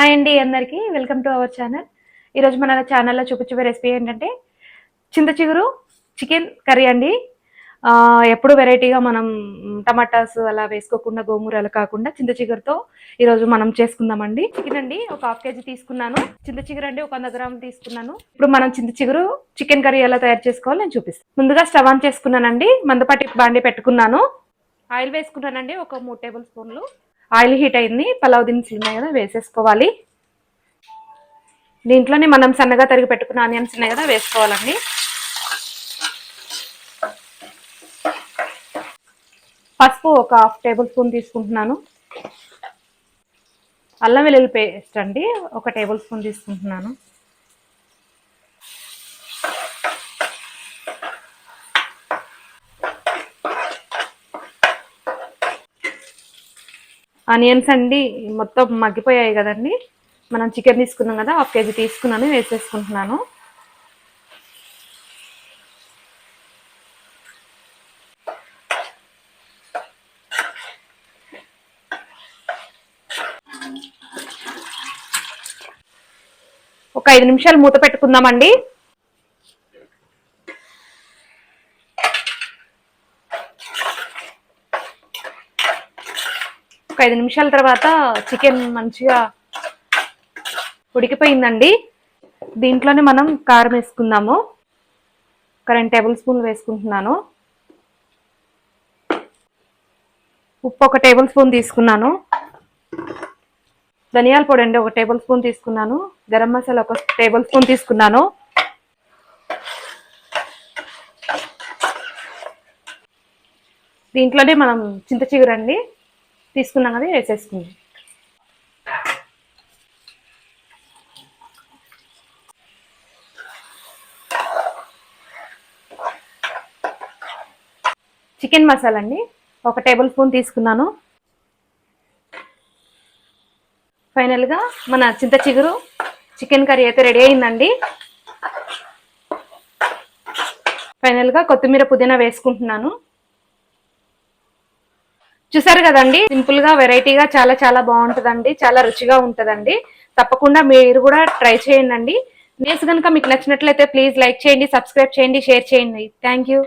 Hi అండి అందరికీ welcome to our channel. ఈరోజు మన ఛానల్లో చూపించే రెసిపీ ఏంటంటే చింత చిగురు చికెన్ కర్రీ అండి. ఎప్పుడు వెరైటీగా మనం టమాటాస్ అలా వేసుకోకుండా గోంగూరలు కాకుండా చింత చిగురుతో ఈరోజు మనం చేసుకుందామండి. చికెన్ అండి ఒక హాఫ్ కేజీ తీసుకున్నాను. చింత చిగురు అండి ఒక 100 గ్రాములు తీసుకున్నాను. ఇప్పుడు మనం చింత చిగురు చికెన్ కర్రీ ఎలా తయారు చేసుకోవాలో నేను చూపిస్తాను. ముందుగా స్టవ్ ఆన్ చేసుకున్నానండి. మందపాటి బాండి పెట్టుకున్నాను. ఆయిల్ వేసుకున్నానండి ఒక 3 టేబుల్ స్పూన్లు. ఆయిల్ హీట్ అయింది. పలావ్ దినుసులు ఉన్నాయి కదా వేసేసుకోవాలి. దీంట్లోనే మనం సన్నగా తరిగి పెట్టుకున్న ఆనియన్స్ ఉన్నాయి కదా వేసుకోవాలండి. పసుపు ఒక 1/2 టేబుల్ స్పూన్ తీసుకుంటున్నాను. అల్లం వెల్లుల్లి పేస్ట్ అండి 1 టేబుల్ స్పూన్ తీసుకుంటున్నాను. ఆనియన్స్ అండి మొత్తం మగ్గిపోయాయి కదండి. మనం చికెన్ తీసుకున్నాం కదా 1/2 కేజీ తీసుకున్నాను వేసేసుకుంటున్నాను. ఒక 5 నిమిషాలు మూత పెట్టుకుందామండి. ఒక 5 నిమిషాల తర్వాత చికెన్ మంచిగా ఉడికిపోయిందండి. దీంట్లోనే మనం కారం వేసుకుందాము. ఒక 2 టేబుల్ స్పూన్లు వేసుకుంటున్నాను. ఉప్పు 1 టేబుల్ స్పూన్ తీసుకున్నాను. ధనియాల పొడి అండి 1 టేబుల్ స్పూన్ తీసుకున్నాను. గరం మసాలా 1 టేబుల్ స్పూన్ తీసుకున్నాను. దీంట్లోనే మనం చింత చిగురు అండి తీసుకున్నాం కదా వేసేసుకుందాం. చికెన్ మసాలా అండి 1 టేబుల్ స్పూన్ తీసుకున్నాను. ఫైనల్గా మన చింత చిగురు చికెన్ కర్రీ అయితే రెడీ అయిందండి. ఫైనల్గా కొత్తిమీర పుదీనా వేసుకుంటున్నాను. చూసారు కదండి, సింపుల్గా వెరైటీగా చాలా చాలా బాగుంటుందండి. చాలా రుచిగా ఉంటుందండి. తప్పకుండా మీరు కూడా ట్రై చేయండి. న్యూస్ కనుక మీకు నచ్చినట్లయితే ప్లీజ్ లైక్ చేయండి, సబ్స్క్రైబ్ చేయండి, షేర్ చేయండి. Thank you.